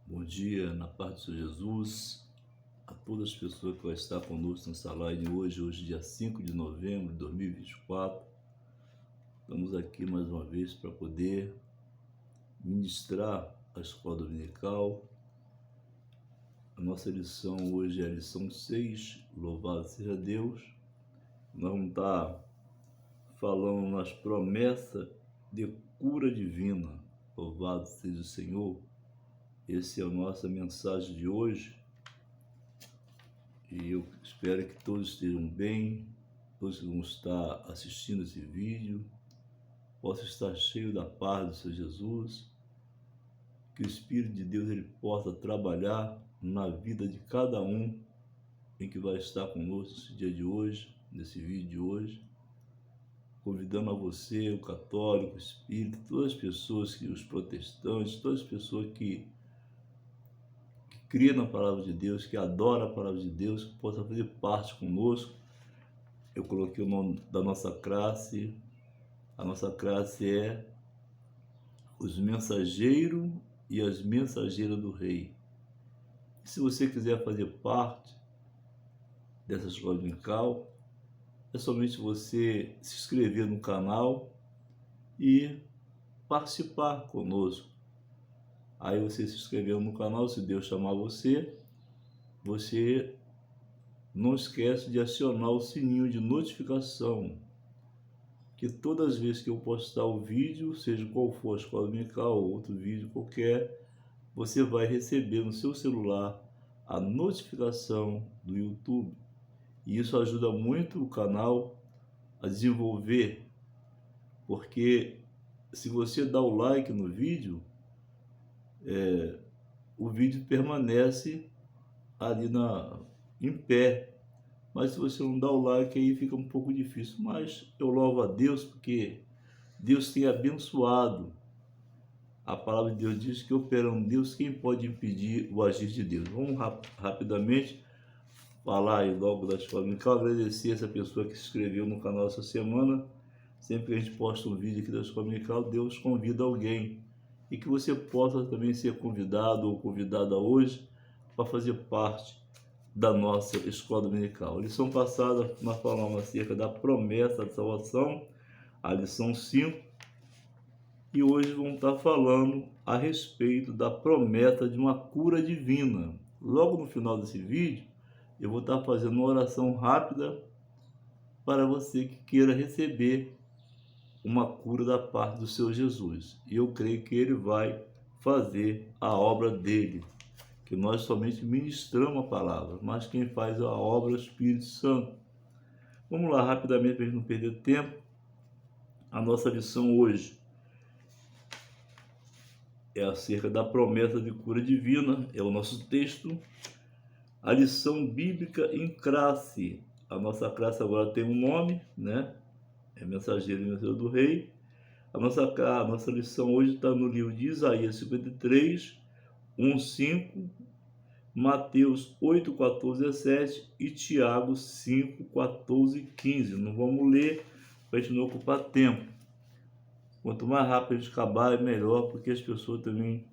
Bom dia, na paz do Senhor Jesus, a todas as pessoas que vão estar conosco nessa live hoje, dia 5 de novembro de 2024. Estamos aqui mais uma vez para poder ministrar a escola dominical. A nossa lição hoje é a lição 6, louvado seja Deus. Nós vamos estar falando nas promessas de cura divina, louvado seja o Senhor. Essa é a nossa mensagem de hoje. E eu espero que todos estejam bem, todos que vão estar assistindo esse vídeo, possam estar cheios da paz do Senhor Jesus, que o Espírito de Deus ele possa trabalhar na vida de cada um em que vai estar conosco nesse dia de hoje, nesse vídeo de hoje, convidando a você, o católico, o espírito, todas as pessoas, os protestantes, todas as pessoas que crê na palavra de Deus, que adora a palavra de Deus, que possa fazer parte conosco. Eu coloquei o nome da nossa classe. A nossa classe é os mensageiros e as mensageiras do rei. E se você quiser fazer parte dessa escola dominical, é somente você se inscrever no canal e participar conosco. Aí você se inscreveu no canal, se Deus chamar você não esquece de acionar o sininho de notificação, que todas as vezes que eu postar o vídeo, seja qual for a escola dominical ou outro vídeo qualquer, você vai receber no seu celular a notificação do YouTube. E isso ajuda muito o canal a desenvolver, porque se você dá o like no vídeo, o vídeo permanece ali em pé. Mas se você não dá o like, aí fica um pouco difícil. Mas eu louvo a Deus porque Deus tem abençoado. A palavra de Deus diz que operando Deus, quem pode impedir o agir de Deus? Vamos rapidamente falar aí logo da escola dominical, agradecer essa pessoa que se inscreveu no canal essa semana. Sempre que a gente posta um vídeo aqui da escola dominical, Deus convida alguém. E que você possa também ser convidado ou convidada hoje para fazer parte da nossa escola dominical. A lição passada nós falamos acerca da promessa de salvação, a lição 5, e hoje vamos estar falando a respeito da promessa de uma cura divina. Logo no final desse vídeo, eu vou estar fazendo uma oração rápida para você que queira receber uma cura da parte do Senhor Jesus. E eu creio que Ele vai fazer a obra dele, que nós somente ministramos a palavra, mas quem faz a obra é o Espírito Santo. Vamos lá, rapidamente, para a gente não perder tempo. A nossa lição hoje é acerca da promessa de cura divina, é o nosso texto. A lição bíblica em classe. A nossa classe agora tem um nome, né? É Mensageiro e Mensageiro do Rei. A nossa lição hoje está no livro de Isaías 53, 1, 5, Mateus 8, 14, 17 e Tiago 5, 14 e 15. Não vamos ler para a gente não ocupar tempo. Quanto mais rápido a gente acabar, é melhor, porque as pessoas também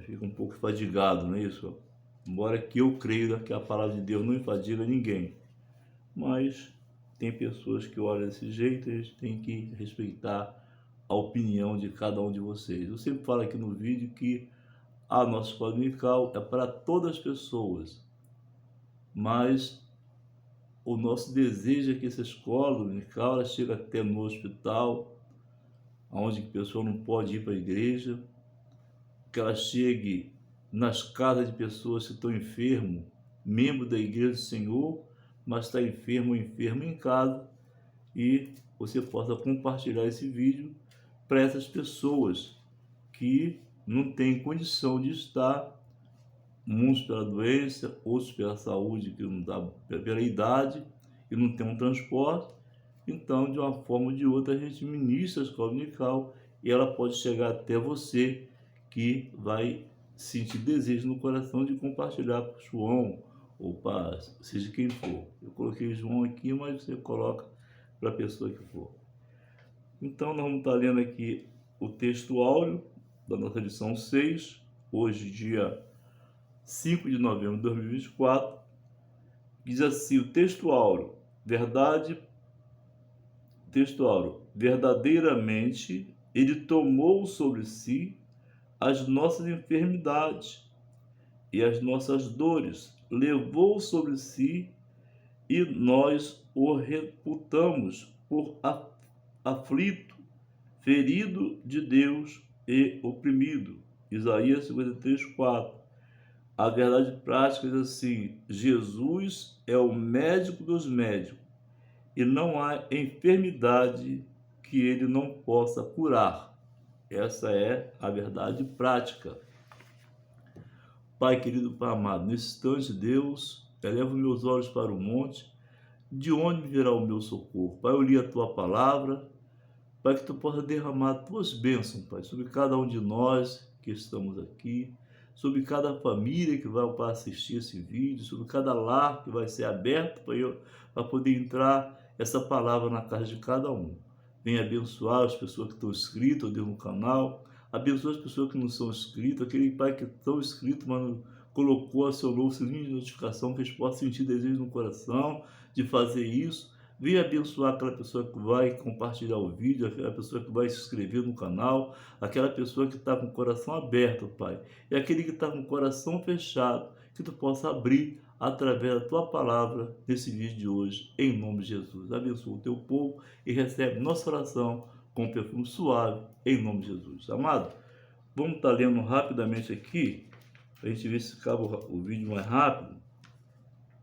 ficam um pouco fadigadas, não é isso? Embora que eu creio que a palavra de Deus não enfadiga ninguém. Mas tem pessoas que olham desse jeito e a gente tem que respeitar a opinião de cada um de vocês. Eu sempre falo aqui no vídeo que a nossa escola dominical é para todas as pessoas, mas o nosso desejo é que essa escola dominical ela chegue até no hospital, onde a pessoa não pode ir para a igreja, que ela chegue nas casas de pessoas que estão enfermos, membro da igreja do Senhor, mas está enfermo ou enfermo em casa, e você possa compartilhar esse vídeo para essas pessoas que não têm condição de estar, uns pela doença, outros pela saúde, que não dá, pela idade, e não tem um transporte. Então, de uma forma ou de outra, a gente ministra a escola dominical e ela pode chegar até você, que vai sentir desejo no coração de compartilhar com o João ou para seja quem for. Eu coloquei João aqui, mas você coloca para a pessoa que for. Então, nós vamos estar lendo aqui o texto áureo da nossa lição 6, hoje dia 5 de novembro de 2024, diz assim o texto áureo, verdadeiramente ele tomou sobre si as nossas enfermidades e as nossas dores, levou sobre si e nós o reputamos por aflito, ferido de Deus e oprimido. Isaías 53:4. A verdade prática diz assim: Jesus é o médico dos médicos e não há enfermidade que ele não possa curar. Essa é a verdade prática. Pai querido, Pai amado, nesse instante, Deus, elevo meus olhos para o monte, de onde virá o meu socorro? Pai, eu li a tua palavra, Pai, que tu possa derramar tuas bênçãos, Pai, sobre cada um de nós que estamos aqui, sobre cada família que vai para assistir esse vídeo, sobre cada lar que vai ser aberto para poder entrar essa palavra na casa de cada um. Venha abençoar as pessoas que estão inscritas dentro do canal, abençoa as pessoas que não são inscritas, aquele Pai que estão inscritos, mas não colocou, acionou o sininho de notificação, que eles possam sentir desejo no coração de fazer isso. Venha abençoar aquela pessoa que vai compartilhar o vídeo, aquela pessoa que vai se inscrever no canal, aquela pessoa que está com o coração aberto, Pai. E aquele que está com o coração fechado, que tu possa abrir através da tua palavra nesse vídeo de hoje, em nome de Jesus. Abençoa o teu povo e recebe nossa oração com perfume suave, em nome de Jesus. Amado, vamos estar lendo rapidamente aqui, para a gente ver se acaba o vídeo mais rápido.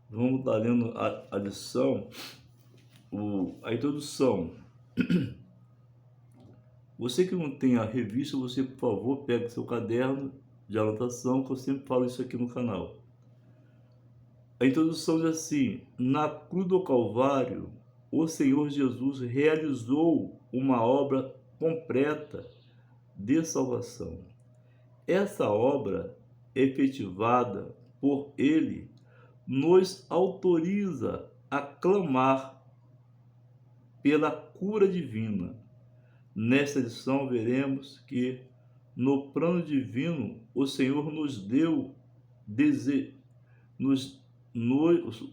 Vamos estar lendo a lição, a introdução. Você que não tem a revista, você, por favor, pegue seu caderno de anotação, que eu sempre falo isso aqui no canal. A introdução diz assim: na cruz do Calvário, o Senhor Jesus realizou uma obra completa de salvação. Essa obra, efetivada por Ele, nos autoriza a clamar pela cura divina. Nesta lição veremos que no plano divino o Senhor nos deu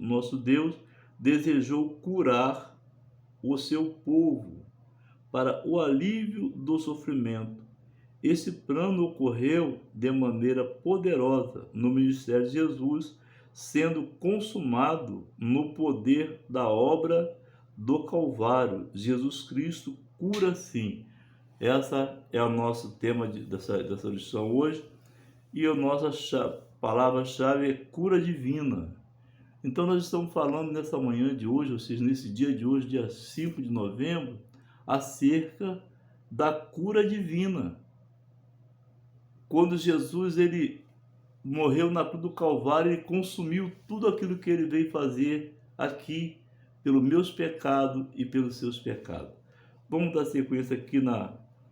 nosso Deus desejou curar o seu povo para o alívio do sofrimento. Esse plano ocorreu de maneira poderosa no ministério de Jesus, sendo consumado no poder da obra do Calvário. Jesus Cristo cura sim. Essa é o nosso tema dessa lição hoje. E a nossa palavra-chave é cura divina. Então nós estamos falando nessa manhã de hoje, ou seja, nesse dia de hoje, dia 5 de novembro, acerca da cura divina. Quando Jesus ele morreu na cruz do Calvário, ele consumiu tudo aquilo que ele veio fazer aqui, pelos meus pecados e pelos seus pecados. Vamos dar sequência aqui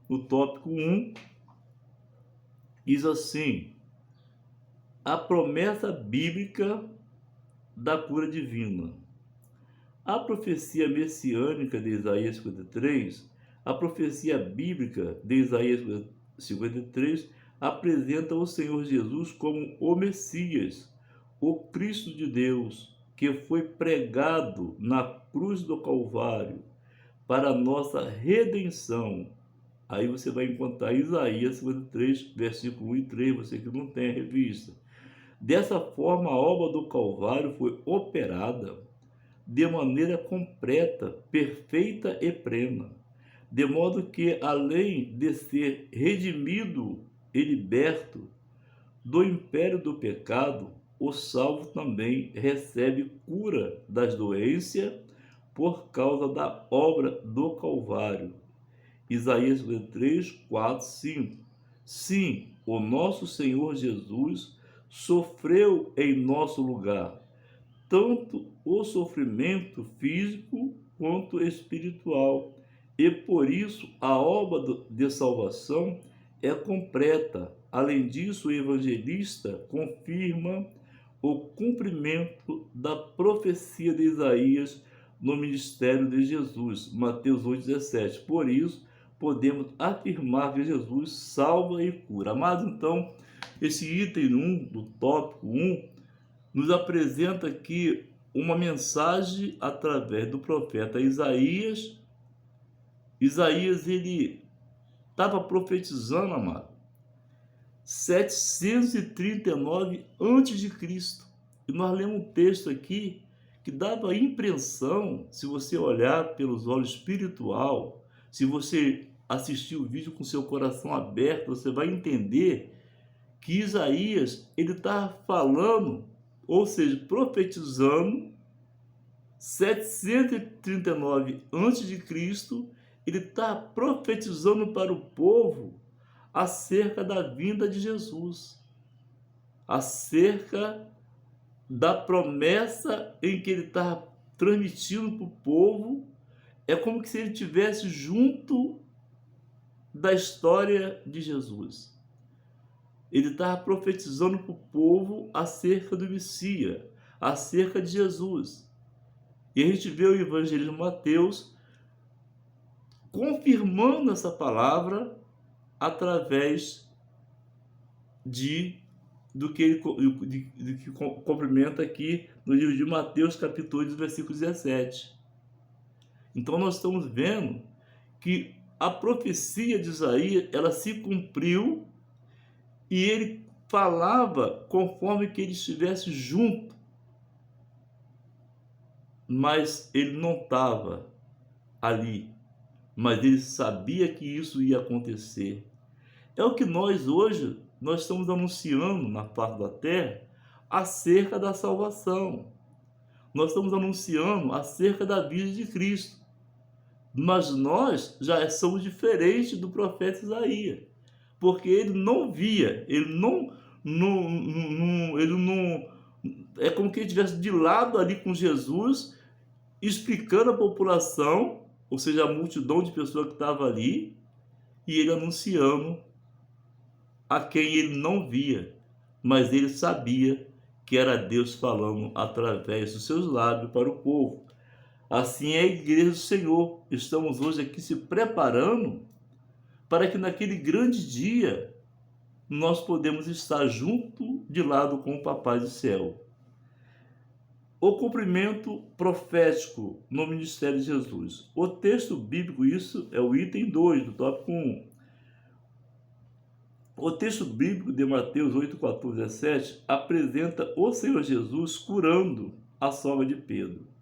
no tópico 1. Diz assim: a promessa bíblica da cura divina. A profecia messiânica de Isaías 53, a profecia bíblica de Isaías 53, apresenta o Senhor Jesus como o Messias, o Cristo de Deus, que foi pregado na cruz do Calvário para a nossa redenção. Aí você vai encontrar Isaías 53, versículo 1 e 3, você que não tem a revista. Dessa forma, a obra do Calvário foi operada de maneira completa, perfeita e plena, de modo que, além de ser redimido e liberto do império do pecado, o salvo também recebe cura das doenças por causa da obra do Calvário. Isaías 3, 4, 5. Sim, o nosso Senhor Jesus sofreu em nosso lugar, tanto o sofrimento físico quanto espiritual, e por isso a obra de salvação é completa. Além disso, o evangelista confirma o cumprimento da profecia de Isaías no ministério de Jesus, Mateus 8,17. Por isso, podemos afirmar que Jesus salva e cura. Mas então, esse item 1 do tópico 1 nos apresenta aqui uma mensagem através do profeta Isaías. Isaías, ele estava profetizando, amado, 739 a.C. E nós lemos um texto aqui que dava a impressão, se você olhar pelos olhos espiritual, se você assistir o vídeo com seu coração aberto, você vai entender que Isaías, ele estava falando, ou seja, profetizando 739 a.C., ele está profetizando para o povo acerca da vinda de Jesus, acerca da promessa em que ele está transmitindo para o povo. É como se ele estivesse junto da história de Jesus. Ele estava profetizando para o povo acerca do Messias, acerca de Jesus. E a gente vê o evangelho de Mateus confirmando essa palavra através do que cumprimenta aqui no livro de Mateus, capítulo 8, versículo 17. Então nós estamos vendo que a profecia de Isaías, ela se cumpriu, e ele falava conforme que ele estivesse junto, mas ele não estava ali, mas ele sabia que isso ia acontecer. É o que nós hoje estamos anunciando na face da terra acerca da salvação. Nós estamos anunciando acerca da vida de Cristo. Mas nós já somos diferentes do profeta Isaías, porque ele não via, ele não é como que ele estivesse de lado ali com Jesus, explicando à população, ou seja, a multidão de pessoas que estava ali, e ele anunciando a quem ele não via, mas ele sabia que era Deus falando através dos seus lábios para o povo. Assim é a igreja do Senhor. Estamos hoje aqui se preparando para que naquele grande dia nós podemos estar junto de lado com o Papai do céu. O cumprimento profético no ministério de Jesus. O texto bíblico, isso é o item 2 do tópico 1. O texto bíblico de Mateus 8, 14, 17 apresenta o Senhor Jesus curando a sogra de Pedro.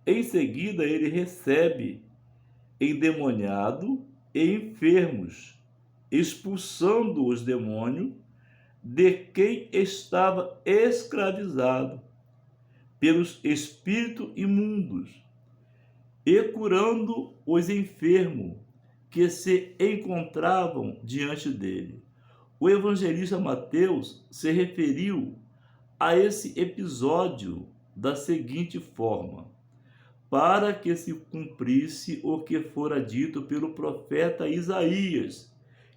Em seguida, ele recebe endemoniado e enfermos, expulsando os demônios de quem estava escravizado pelos espíritos imundos, e curando os enfermos que se encontravam diante dele. O evangelista Mateus se referiu a esse episódio da seguinte forma: para que se cumprisse o que fora dito pelo profeta Isaías,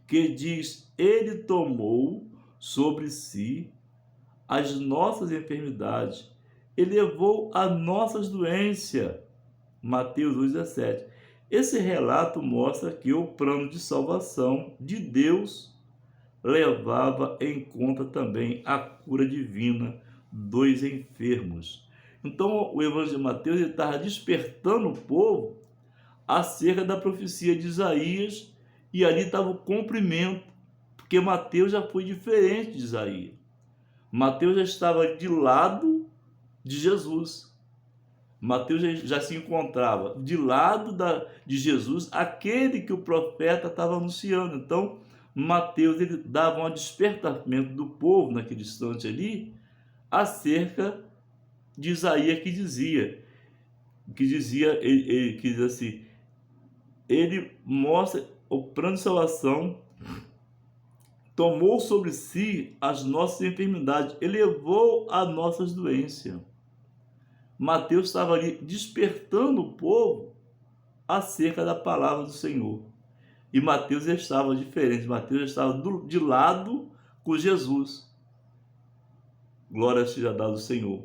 que diz: ele tomou sobre si as nossas enfermidades e levou as nossas doenças. Mateus 2,17. Esse relato mostra que o plano de salvação de Deus levava em conta também a cura divina dos enfermos. Então, o evangelho de Mateus estava despertando o povo acerca da profecia de Isaías, e ali estava o cumprimento, porque Mateus já foi diferente de Isaías. Mateus já estava de lado de Jesus. Mateus já se encontrava de lado de Jesus, aquele que o profeta estava anunciando. Então, Mateus, ele dava um despertamento do povo naquele instante ali acerca de Isaías, que diz assim: ele mostra o plano de salvação, tomou sobre si as nossas enfermidades, elevou as nossas doenças. Mateus estava ali despertando o povo acerca da palavra do Senhor. E Mateus estava diferente, Mateus estava de lado com Jesus. Glória seja dada ao Senhor.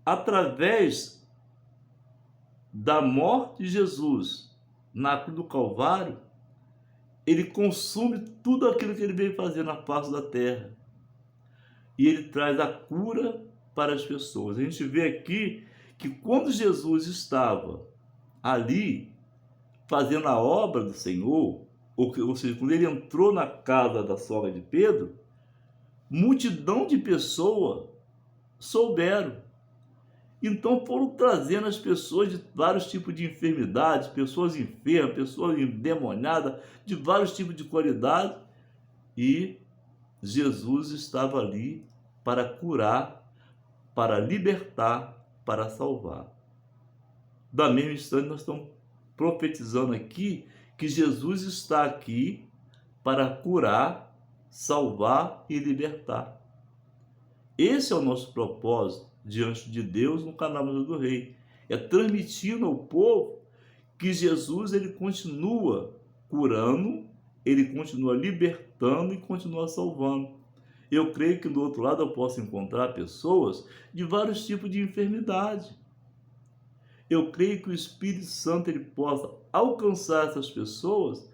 Através da morte de Jesus na cruz do Calvário, ele consome tudo aquilo que ele veio fazer na face da terra. E ele traz a cura para as pessoas. A gente vê aqui que quando Jesus estava ali fazendo a obra do Senhor, ou seja, quando ele entrou na casa da sogra de Pedro, multidão de pessoas souberam. Então foram trazendo as pessoas de vários tipos de enfermidades, pessoas enfermas, pessoas endemoniadas, de vários tipos de qualidade, e Jesus estava ali para curar, para libertar, para salvar. Da mesma instante, nós estamos profetizando aqui que Jesus está aqui para curar, salvar e libertar. Esse é o nosso propósito diante de Deus no canal do Rei. É transmitindo ao povo que Jesus ele continua curando, ele continua libertando e continua salvando. Eu creio que do outro lado eu posso encontrar pessoas de vários tipos de enfermidade. Eu creio que o Espírito Santo ele possa alcançar essas pessoas,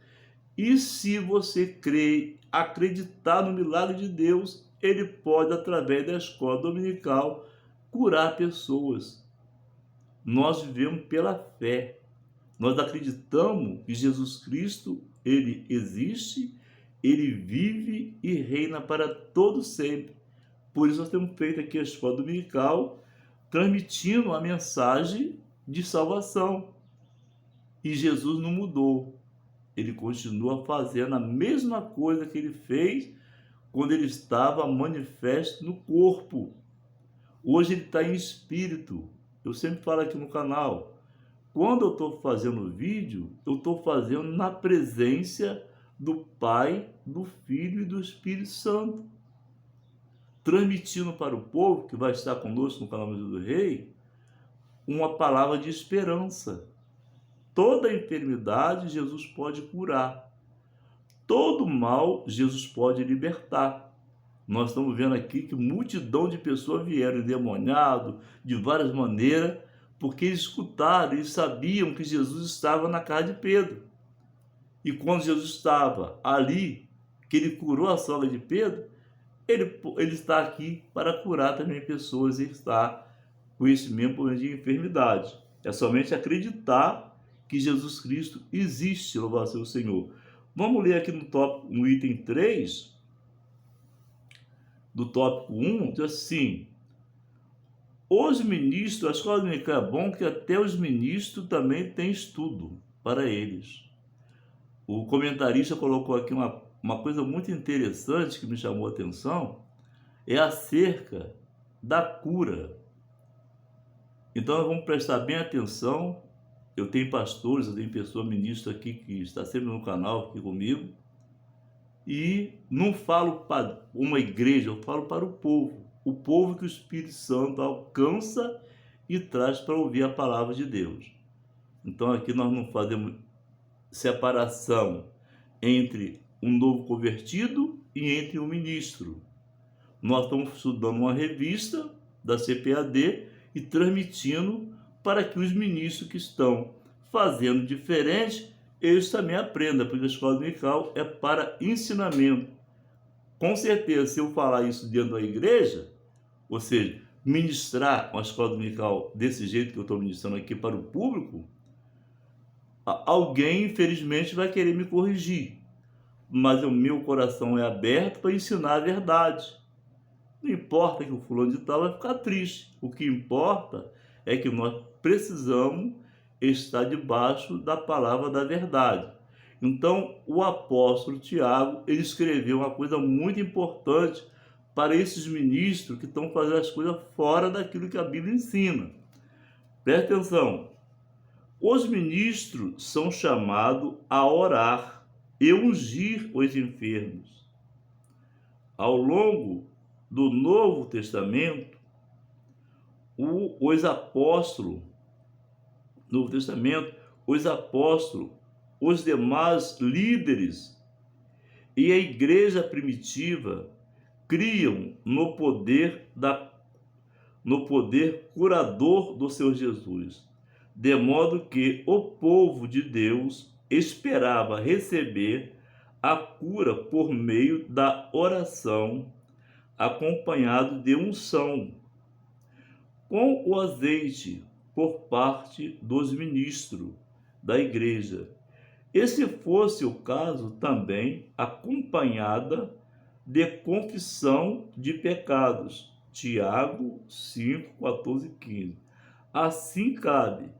e se você crer, acreditar no milagre de Deus, ele pode, através da escola dominical, curar pessoas. Nós vivemos pela fé. Nós acreditamos que Jesus Cristo, ele existe, ele vive e reina para todo sempre. Por isso nós temos feito aqui a escola dominical, transmitindo a mensagem de salvação. E Jesus não mudou. Ele continua fazendo a mesma coisa que ele fez quando ele estava manifesto no corpo. Hoje ele está em espírito. Eu sempre falo aqui no canal, quando eu estou fazendo vídeo, eu estou fazendo na presença do Pai, do Filho e do Espírito Santo, transmitindo para o povo que vai estar conosco no canal do Rei uma palavra de esperança. Toda enfermidade Jesus pode curar. Todo mal Jesus pode libertar. Nós estamos vendo aqui que multidão de pessoas vieram endemoniados de várias maneiras, porque eles escutaram, eles sabiam que Jesus estava na casa de Pedro. E quando Jesus estava ali, que ele curou a sogra de Pedro, ele está aqui para curar também pessoas e está com esse mesmo problema de enfermidade. É somente acreditar que Jesus Cristo existe, louvado seja o Senhor. Vamos ler aqui no item 3, do tópico 1, diz assim: os ministros, a escola dominical é bom que até os ministros também têm estudo para eles. O comentarista colocou aqui uma coisa muito interessante que me chamou a atenção, é acerca da cura. Então nós vamos prestar bem atenção. Eu tenho pastores, eu tenho pessoa ministra aqui que está sempre no canal aqui comigo, e não falo para uma igreja, eu falo para o povo que o Espírito Santo alcança e traz para ouvir a palavra de Deus. Então aqui nós não fazemos separação entre um novo convertido e entre um ministro. Nós estamos estudando uma revista da CPAD e transmitindo para que os ministros que estão fazendo diferente, eles também aprendam, porque a escola dominical é para ensinamento. Com certeza, se eu falar isso dentro da igreja, ou seja, ministrar uma escola dominical desse jeito que eu estou ministrando aqui para o público, alguém, infelizmente, vai querer me corrigir. Mas o meu coração é aberto para ensinar a verdade. Não importa que o fulano de tal vai ficar triste. O que importa é que nós precisamos estar debaixo da palavra da verdade. Então, o apóstolo Tiago, ele escreveu uma coisa muito importante para esses ministros que estão fazendo as coisas fora daquilo que a Bíblia ensina. Presta atenção. Os ministros são chamados a orar e ungir os enfermos. Ao longo do Novo Testamento, os apóstolos, os demais líderes e a igreja primitiva criam no poder curador do seu Jesus, de modo que o povo de Deus esperava receber a cura por meio da oração, acompanhado de unção, com o azeite por parte dos ministros da igreja. E se fosse o caso, também acompanhada de confissão de pecados. Tiago 5, 14 e 15. Assim cabe,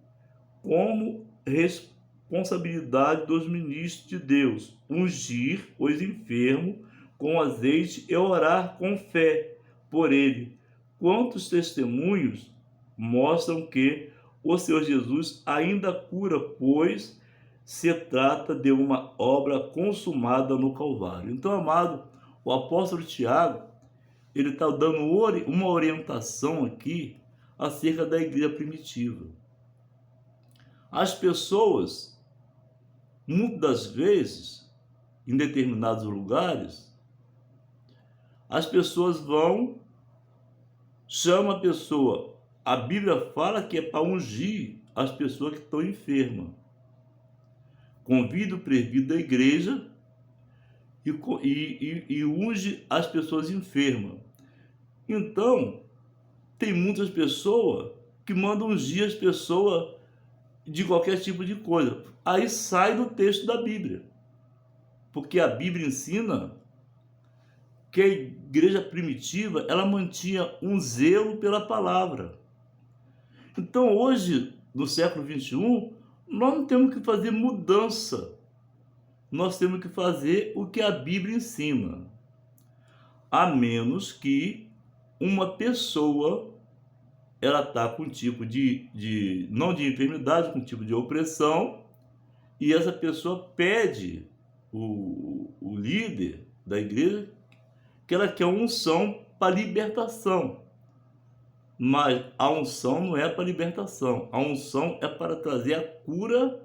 como responsabilidade dos ministros de Deus, ungir os enfermos com azeite e orar com fé por ele. Quantos testemunhos mostram que o Senhor Jesus ainda cura, pois se trata de uma obra consumada no Calvário. Então, amado, o apóstolo Tiago, ele está dando uma orientação aqui acerca da igreja primitiva. As pessoas, muitas das vezes, em determinados lugares, as pessoas vão, chama a pessoa, a Bíblia fala que é para ungir as pessoas que estão enfermas. Convida o presbítero da igreja e unge as pessoas enfermas. Então, tem muitas pessoas que mandam ungir as pessoas de qualquer tipo de coisa. Aí sai do texto da Bíblia. Porque a Bíblia ensina que a igreja primitiva, ela mantinha um zelo pela palavra. Então, hoje, no século 21, nós não temos que fazer mudança. Nós temos que fazer o que a Bíblia ensina. A menos que uma pessoa, ela está com um tipo não de enfermidade, com um tipo de opressão, e essa pessoa pede o líder da igreja que ela quer uma unção para libertação. Mas a unção não é para libertação, a unção é para trazer a cura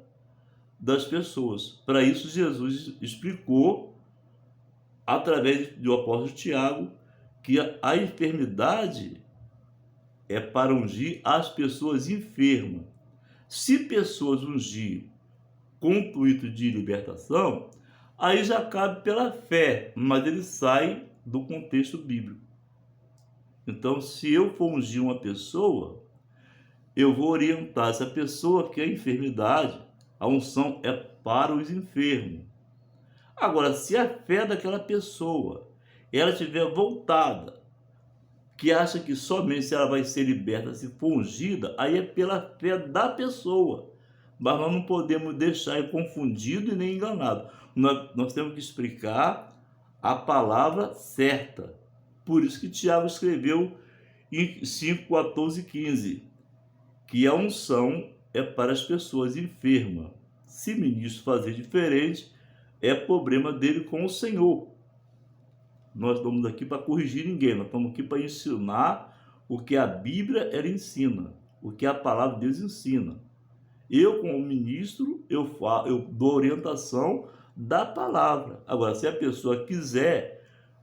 das pessoas. Para isso, Jesus explicou, através do apóstolo Tiago, que a enfermidade é para ungir as pessoas enfermas. Se pessoas ungir com o intuito de libertação, aí já cabe pela fé, mas ele sai do contexto bíblico. Então, se eu for ungir uma pessoa, eu vou orientar essa pessoa que a enfermidade, a unção é para os enfermos. Agora, se a fé daquela pessoa, ela estiver voltada, que acha que somente se ela vai ser liberta se for ungida, aí é pela fé da pessoa. Mas nós não podemos deixar ele confundido e nem enganado. Nós temos que explicar a palavra certa. Por isso que Tiago escreveu em 5, 14 e 15, que a unção é para as pessoas enfermas. Se ministro fazer diferente, é problema dele com o Senhor. Nós estamos aqui para corrigir ninguém, nós estamos aqui para ensinar o que a Bíblia ela ensina, o que a palavra de Deus ensina. Eu, como ministro, eu dou orientação da palavra. Agora, se a pessoa quiser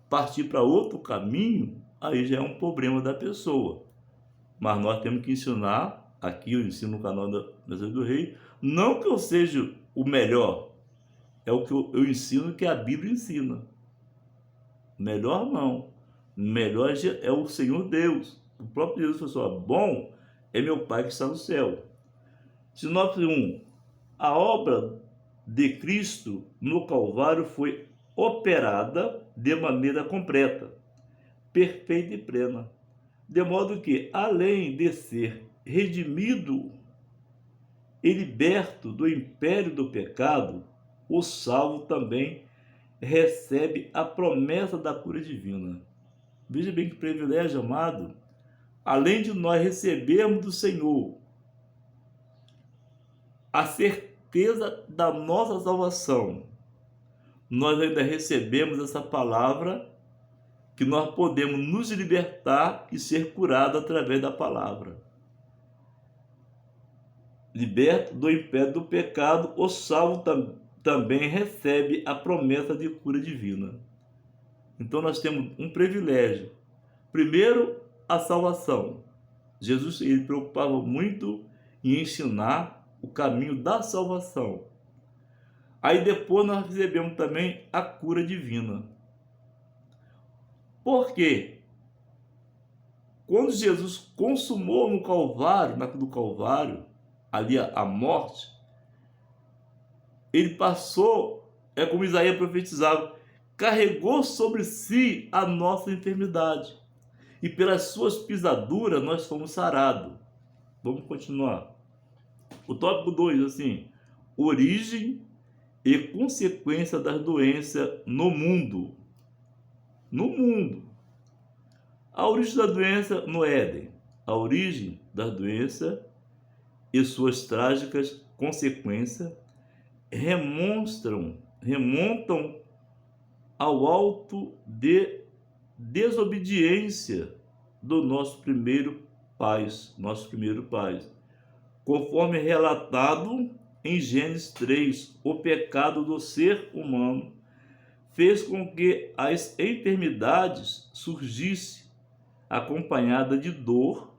partir para outro caminho, aí já é um problema da pessoa. Mas nós temos que ensinar, aqui eu ensino no canal da Mensagem do Rei, não que eu seja o melhor, é o que eu ensino que a Bíblia ensina. Melhor não. Melhor é o Senhor Deus. O próprio Jesus falou assim, bom é meu Pai que está no céu. Sinopse 1. A obra de Cristo no Calvário foi operada de maneira completa, perfeita e plena. De modo que, além de ser redimido e liberto do império do pecado, o salvo também recebe a promessa da cura divina. Veja bem que privilégio, amado. Além de nós recebermos do Senhor a certeza da nossa salvação, nós ainda recebemos essa palavra que nós podemos nos libertar e ser curados através da palavra. Liberto do império do pecado, o salvo também recebe a promessa de cura divina. Então nós temos um privilégio. Primeiro, a salvação. Jesus ele preocupava muito em ensinar o caminho da salvação. Aí depois nós recebemos também a cura divina. Por quê? Quando Jesus consumou no Calvário, do Calvário, ali a morte, ele passou, é como Isaías profetizava, carregou sobre si a nossa enfermidade. E pelas suas pisaduras nós fomos sarados. Vamos continuar. O tópico 2, assim, origem e consequência das doenças no mundo. No mundo. A origem da doença no Éden. A origem da doença e suas trágicas consequências remontam ao alto de desobediência do nosso primeiro pai, conforme relatado em Gênesis 3, o pecado do ser humano fez com que as enfermidades surgissem acompanhada de dor,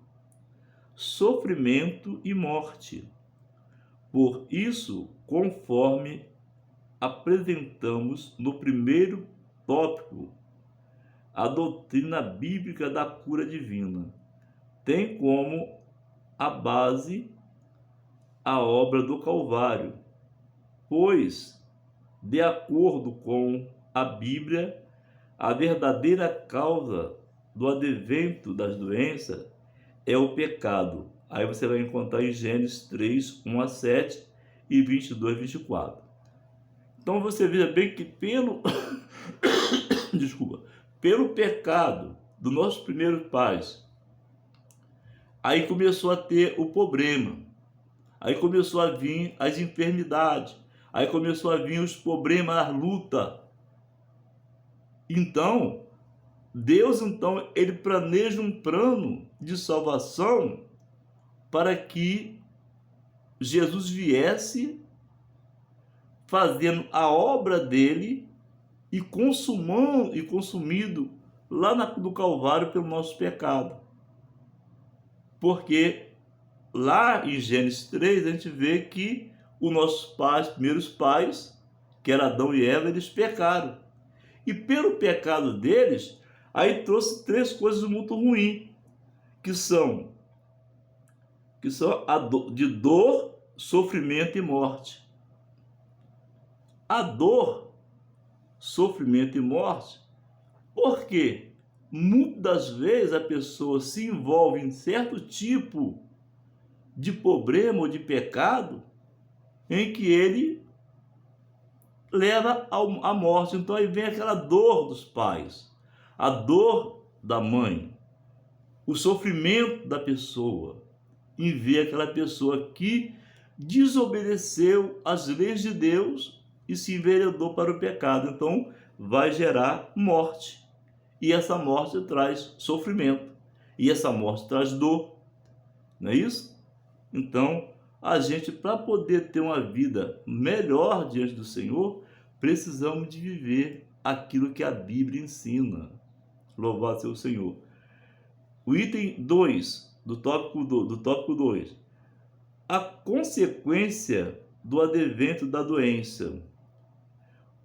sofrimento e morte. Por isso, conforme apresentamos no primeiro tópico, a doutrina bíblica da cura divina tem como a base a obra do Calvário, pois, de acordo com a Bíblia, a verdadeira causa do advento das doenças é o pecado. Aí você vai encontrar em Gênesis 3, 1 a 7 e 22, 24. Então você veja bem que pelo pelo pecado dos nossos primeiros pais, aí começou a ter o problema, aí começou a vir as enfermidades, aí começou a vir os problemas, as lutas. Então, Deus, ele planeja um plano de salvação para que Jesus viesse fazendo a obra dele e consumido lá no Calvário pelo nosso pecado. Porque lá em Gênesis 3 a gente vê que os nossos primeiros pais, que eram Adão e Eva, eles pecaram. E pelo pecado deles, aí trouxe três coisas muito ruins, que são de dor, sofrimento e morte. A dor, sofrimento e morte, porque muitas das vezes a pessoa se envolve em certo tipo de problema ou de pecado em que ele leva à morte. Então aí vem aquela dor dos pais, a dor da mãe, o sofrimento da pessoa em ver aquela pessoa que desobedeceu às leis de Deus e se enveredou para o pecado. Então vai gerar morte, e essa morte traz sofrimento, e essa morte traz dor, não é isso? Então a gente, para poder ter uma vida melhor diante do Senhor, precisamos de viver aquilo que a Bíblia ensina. Louvado seja o Senhor. O item 2 do tópico 2. A consequência do advento da doença.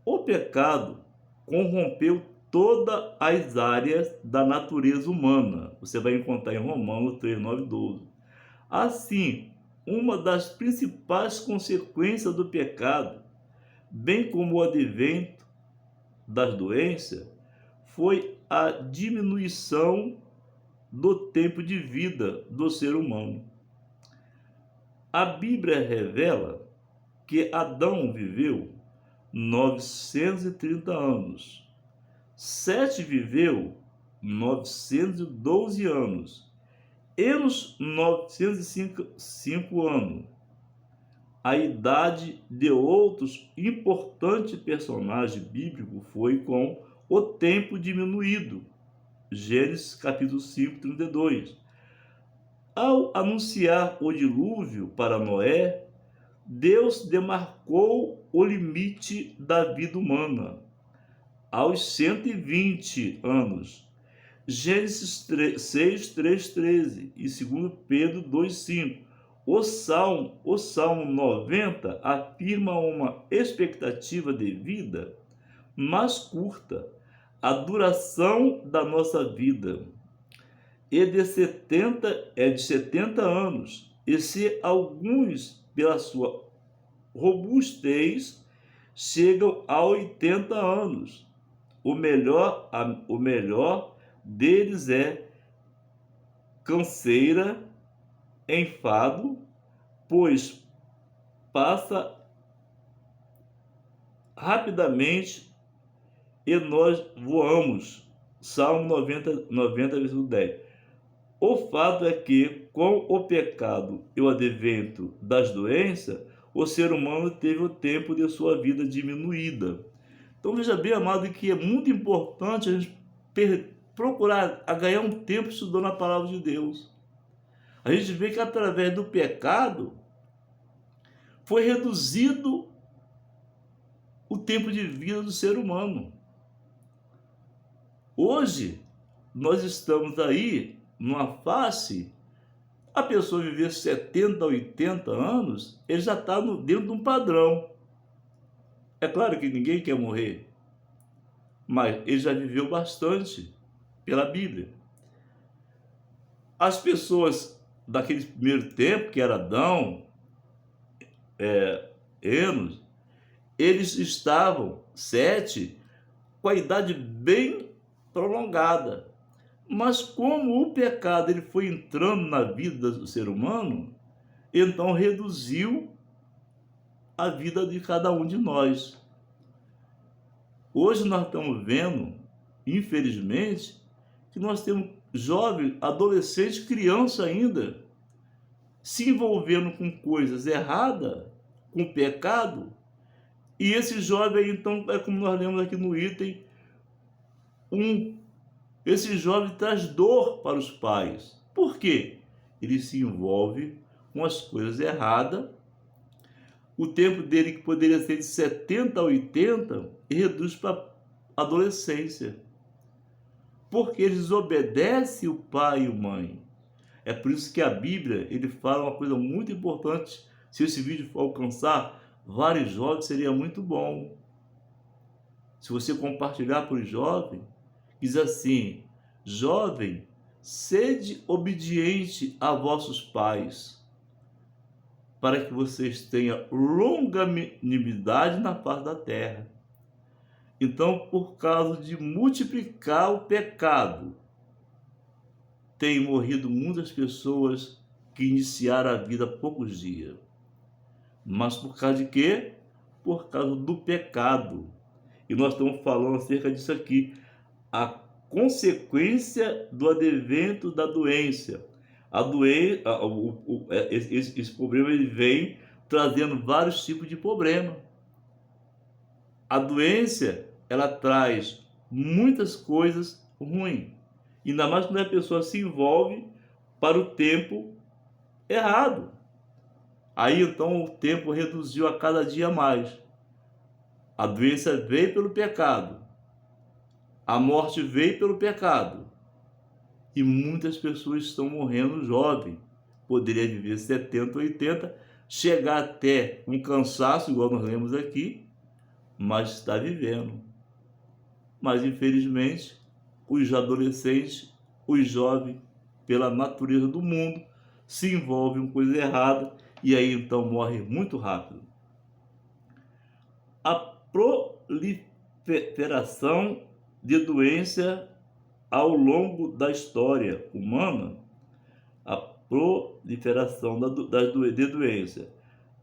O pecado corrompeu todas as áreas da natureza humana. Você vai encontrar em Romanos 3, 9 e 12. Assim, uma das principais consequências do pecado, bem como o advento das doenças, foi a diminuição do tempo de vida do ser humano. A Bíblia revela que Adão viveu 930 anos, Sete viveu 912 anos, Enos 905 anos. A idade de outros importantes personagens bíblicos foi com o tempo diminuído. Gênesis capítulo 5, 32. Ao anunciar o dilúvio para Noé, Deus demarcou o limite da vida humana aos 120 anos. Gênesis 6, 3, 13 e 2 Pedro 2, 5. o Salmo 90 afirma uma expectativa de vida mais curta, a duração da nossa vida é de 70 anos, e se alguns, pela sua robustez, chegam a 80 anos. O melhor deles é canseira, enfado, pois passa rapidamente e nós voamos. Salmo 90, versículo 10. O fato é que, com o pecado e o advento das doenças, o ser humano teve o tempo de sua vida diminuída. Então veja bem, amado, que é muito importante a gente procurar ganhar um tempo estudando a palavra de Deus. A gente vê que através do pecado foi reduzido o tempo de vida do ser humano. Hoje, nós estamos aí numa fase, a pessoa viver 70, 80 anos, ele já está dentro de um padrão. É claro que ninguém quer morrer, mas ele já viveu bastante pela Bíblia. As pessoas daquele primeiro tempo, que era Adão, Enos, eles estavam, Sete, com a idade bem prolongada. Mas como o pecado ele foi entrando na vida do ser humano, então reduziu a vida de cada um de nós. Hoje nós estamos vendo, infelizmente, que nós temos jovens, adolescentes, criança ainda, se envolvendo com coisas erradas, com pecado, e esse jovem, então, é como nós lemos aqui no item 1, esse jovem traz dor para os pais. Por quê? Ele se envolve com as coisas erradas, o tempo dele, que poderia ser de 70 a 80, e reduz para a adolescência. Porque eles desobedecem o pai e a mãe. É por isso que a Bíblia ele fala uma coisa muito importante. Se esse vídeo for alcançar vários jovens, seria muito bom. Se você compartilhar para os jovens, diz assim: jovem, sede obediente a vossos pais, para que vocês tenham longanimidade na face da terra. Então, por causa de multiplicar o pecado, tem morrido muitas pessoas que iniciaram a vida há poucos dias. Mas por causa de quê? Por causa do pecado. E nós estamos falando acerca disso aqui. A consequência do advento da doença. Esse problema ele vem trazendo vários tipos de problema. A doença, ela traz muitas coisas ruins. Ainda mais quando a pessoa se envolve para o tempo errado. Aí então o tempo reduziu a cada dia mais. A doença veio pelo pecado. A morte veio pelo pecado. E muitas pessoas estão morrendo jovem. Poderia viver 70, 80, chegar até um cansaço, igual nós lemos aqui, mas está vivendo. Mas infelizmente, os adolescentes, os jovens, pela natureza do mundo, se envolvem com coisa errada e aí então morre muito rápido. A proliferação de doença ao longo da história humana, a proliferação de doença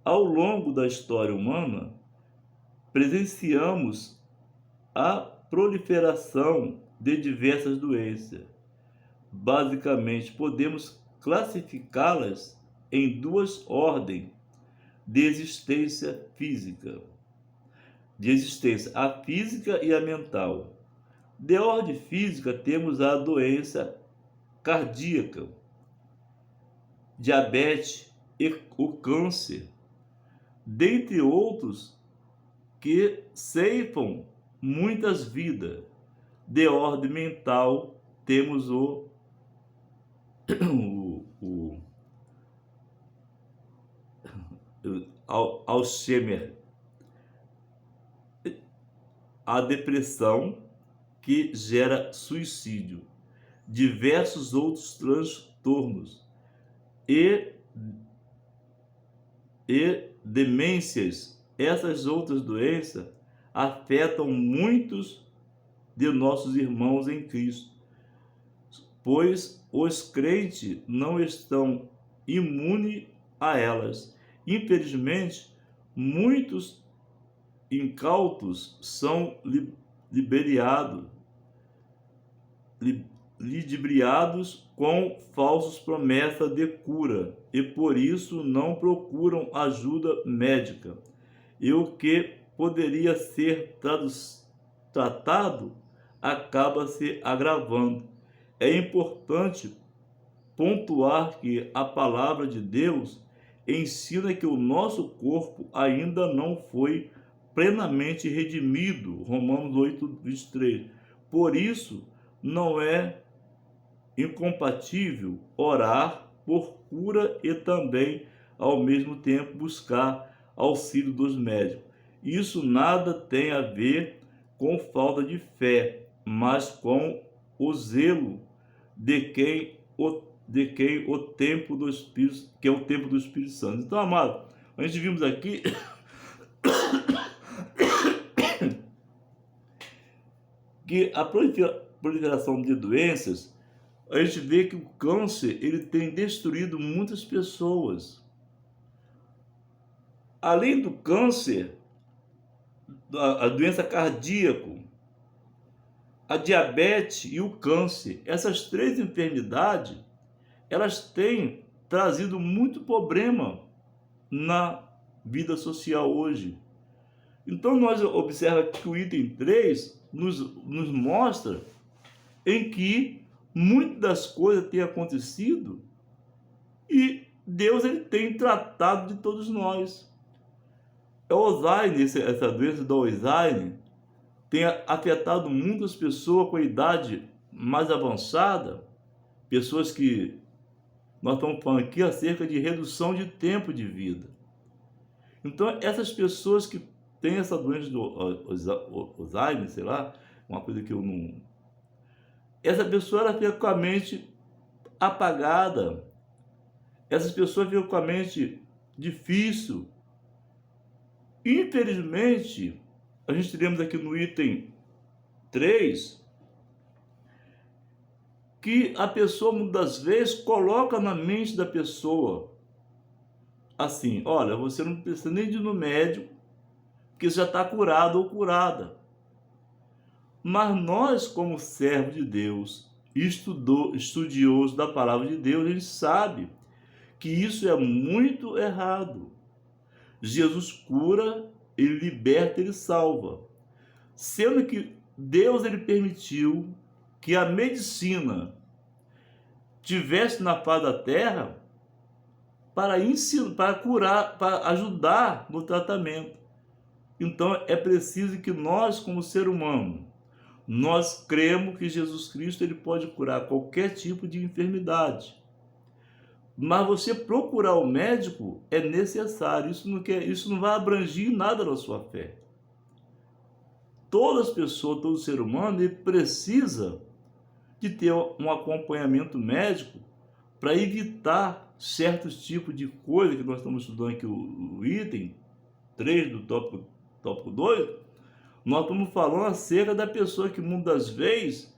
ao longo da história humana, presenciamos a proliferação de diversas doenças. Basicamente, podemos classificá-las em duas ordens de existência física. De existência, a física e a mental. De ordem física, temos a doença cardíaca, diabetes e o câncer, dentre outros que ceifam muitas vidas. De ordem mental, temos Alzheimer, a depressão que gera suicídio, diversos outros transtornos e demências. Essas outras doenças afetam muitos de nossos irmãos em Cristo, pois os crentes não estão imunes a elas. Infelizmente, muitos incautos são ludibriados com falsas promessas de cura e por isso não procuram ajuda médica. E o que poderia ser tratado acaba se agravando. É importante pontuar que a palavra de Deus ensina que o nosso corpo ainda não foi plenamente redimido, Romanos 8:23. Por isso, não é incompatível orar por cura e também, ao mesmo tempo, buscar auxílio dos médicos. Isso nada tem a ver com falta de fé, mas com o zelo de quem o templo do Espírito, que é o templo do Espírito Santo. Então, amado, a gente vimos aqui que a proliferação de doenças, a gente vê que o câncer ele tem destruído muitas pessoas. Além do câncer, a doença cardíaca, a diabetes e o câncer, essas três enfermidades, elas têm trazido muito problema na vida social hoje. Então nós observamos que o item 3 nos mostra em que muitas das coisas têm acontecido e Deus ele tem tratado de todos nós. O Alzheimer, essa doença do Alzheimer, tem afetado muitas pessoas com a idade mais avançada, pessoas que nós estamos falando aqui acerca de redução de tempo de vida. Então, essas pessoas que têm essa doença do Alzheimer, sei lá, uma coisa que eu não... Essa pessoa ela fica com a mente apagada. Essas pessoas ficam com a mente difícil. Infelizmente, a gente teremos aqui no item 3 que a pessoa, muitas vezes, coloca na mente da pessoa assim: olha, você não precisa nem de ir no médico, porque você já está curado ou curada. Mas nós, como servo de Deus, estudioso da palavra de Deus, a gente sabe que isso é muito errado. Jesus cura, ele liberta, ele salva. Sendo que Deus ele permitiu que a medicina tivesse na face da terra para ensinar, para curar, para ajudar no tratamento. Então é preciso que nós, como ser humano, nós cremos que Jesus Cristo ele pode curar qualquer tipo de enfermidade. Mas você procurar o médico é necessário. Isso não vai abranger nada na sua fé. Todas as pessoas, todo ser humano, ele precisa de ter um acompanhamento médico para evitar certos tipos de coisa que nós estamos estudando aqui, o item 3 do tópico 2, nós estamos falando acerca da pessoa que muitas vezes,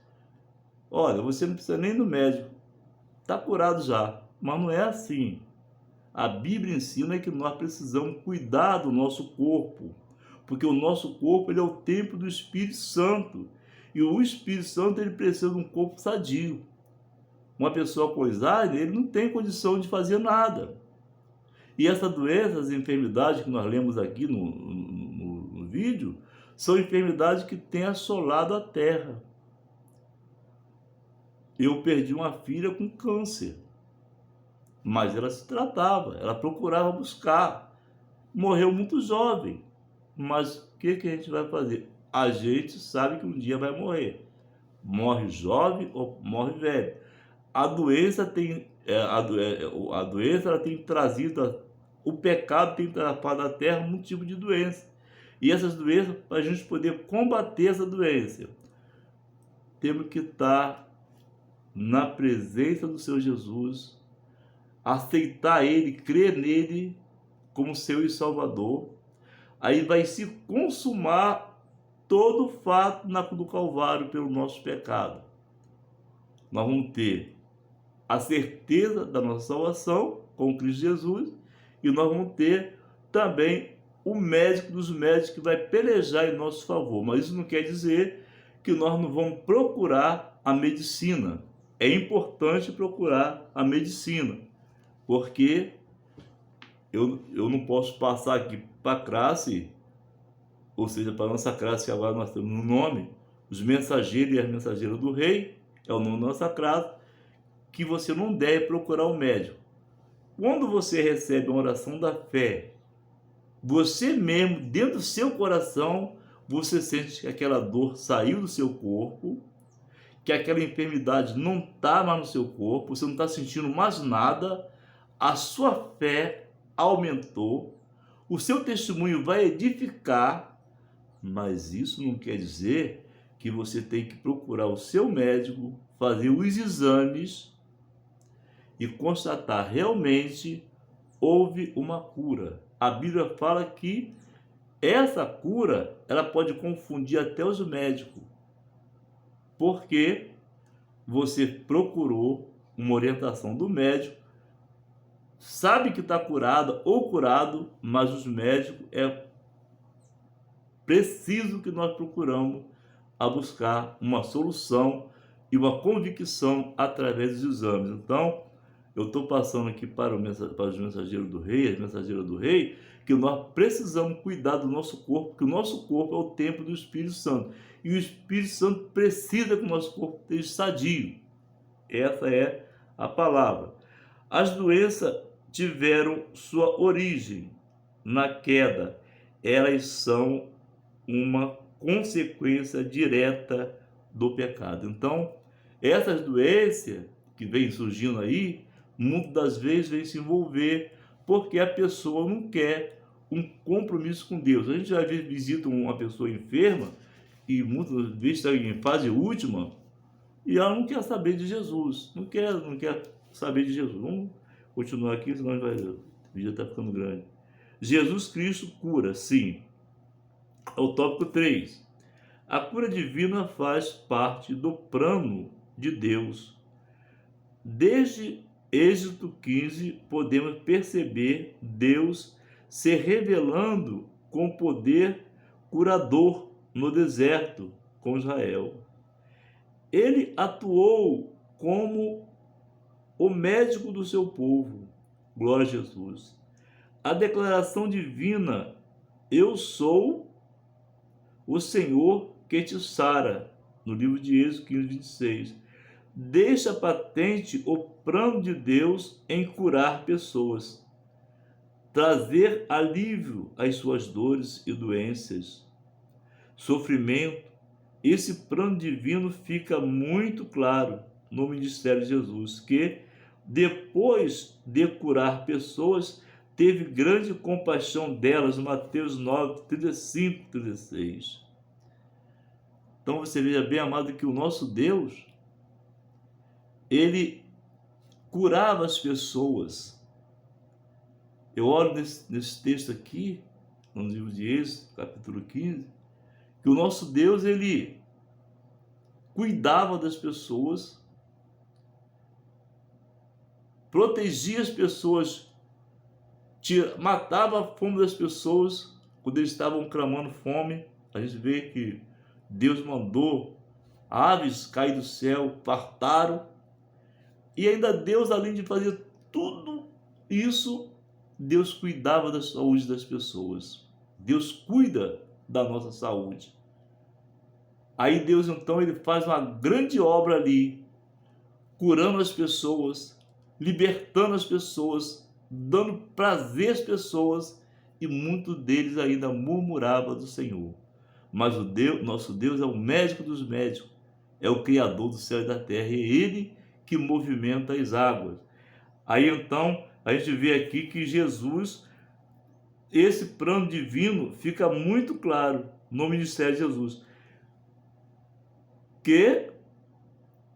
olha, você não precisa nem do médico, está curado já, mas não é assim. A Bíblia ensina que nós precisamos cuidar do nosso corpo, porque o nosso corpo ele é o templo do Espírito Santo, e o Espírito Santo ele precisa de um corpo sadio. Uma pessoa com Alzheimer, ele não tem condição de fazer nada. E essa doença, as enfermidades que nós lemos aqui no vídeo, são enfermidades que têm assolado a terra. Eu perdi uma filha com câncer, mas ela se tratava, ela procurava buscar. Morreu muito jovem, mas o que a gente vai fazer? A gente sabe que um dia vai morrer. Morre jovem ou morre velho. A doença tem, a doença ela tem trazido o pecado tem atrapalhado a terra um tipo de doença. E essas doenças, para a gente poder combater essa doença, temos que estar na presença do Senhor Jesus, aceitar Ele, crer nele como seu e Salvador. Aí vai se consumar todo o fato do Calvário pelo nosso pecado. Nós vamos ter a certeza da nossa salvação com Cristo Jesus, e nós vamos ter também o médico dos médicos que vai pelejar em nosso favor. Mas isso não quer dizer que nós não vamos procurar a medicina. É importante procurar a medicina, porque eu não posso passar aqui para a classe, ou seja, para a nossa classe que agora nós temos no nome, os mensageiros e as mensageiras do rei, é o nome da nossa classe, que você não deve procurar um médico. Quando você recebe uma oração da fé, você mesmo, dentro do seu coração, você sente que aquela dor saiu do seu corpo, que aquela enfermidade não está mais no seu corpo, você não está sentindo mais nada, a sua fé aumentou, o seu testemunho vai edificar, mas isso não quer dizer que você tem que procurar o seu médico, fazer os exames e constatar realmente houve uma cura. A Bíblia fala que essa cura, ela pode confundir até os médicos, porque você procurou uma orientação do médico, sabe que está curada ou curado, mas os médicos é preciso que nós procuramos a buscar uma solução e uma convicção através dos exames. Então, eu estou passando aqui para os mensageiros do rei, as mensageiras do rei, que nós precisamos cuidar do nosso corpo, porque o nosso corpo é o templo do Espírito Santo. E o Espírito Santo precisa que o nosso corpo esteja sadio. Essa é a palavra. As doenças tiveram sua origem na queda. Elas são uma consequência direta do pecado. Então, essas doenças que vêm surgindo aí, muitas das vezes vêm se envolver porque a pessoa não quer um compromisso com Deus. A gente já visita uma pessoa enferma e muitas vezes está em fase última e ela não quer saber de Jesus, não quer saber de Jesus. Vamos continuar aqui, senão o vídeo está ficando grande. Jesus Cristo cura, sim. É o tópico 3. A cura divina faz parte do plano de Deus. Desde Êxodo 15, podemos perceber Deus se revelando com poder curador no deserto com Israel. Ele atuou como o médico do seu povo. Glória a Jesus. A declaração divina, eu sou o Senhor que te sara, no livro de Êxodo 15, 26, deixa patente o plano de Deus em curar pessoas, trazer alívio às suas dores e doenças, sofrimento. Esse plano divino fica muito claro no ministério de Jesus, que depois de curar pessoas, teve grande compaixão delas, Mateus 9, 35, 36. Então você veja bem, amado, que o nosso Deus, ele curava as pessoas. Eu olho nesse texto aqui, no livro de Êxodo, capítulo 15, que o nosso Deus, ele cuidava das pessoas, protegia as pessoas, matava a fome das pessoas quando eles estavam clamando fome. A gente vê que Deus mandou aves cair do céu, fartaram. E ainda Deus, além de fazer tudo isso, Deus cuidava da saúde das pessoas. Deus cuida da nossa saúde. Aí Deus, então, ele faz uma grande obra ali, curando as pessoas, libertando as pessoas, dando prazer às pessoas, e muitos deles ainda murmuravam do Senhor. Mas nosso Deus é o médico dos médicos, é o Criador do céu e da terra, é Ele que movimenta as águas. Aí então a gente vê aqui que Jesus esse plano divino fica muito claro no ministério de Jesus, que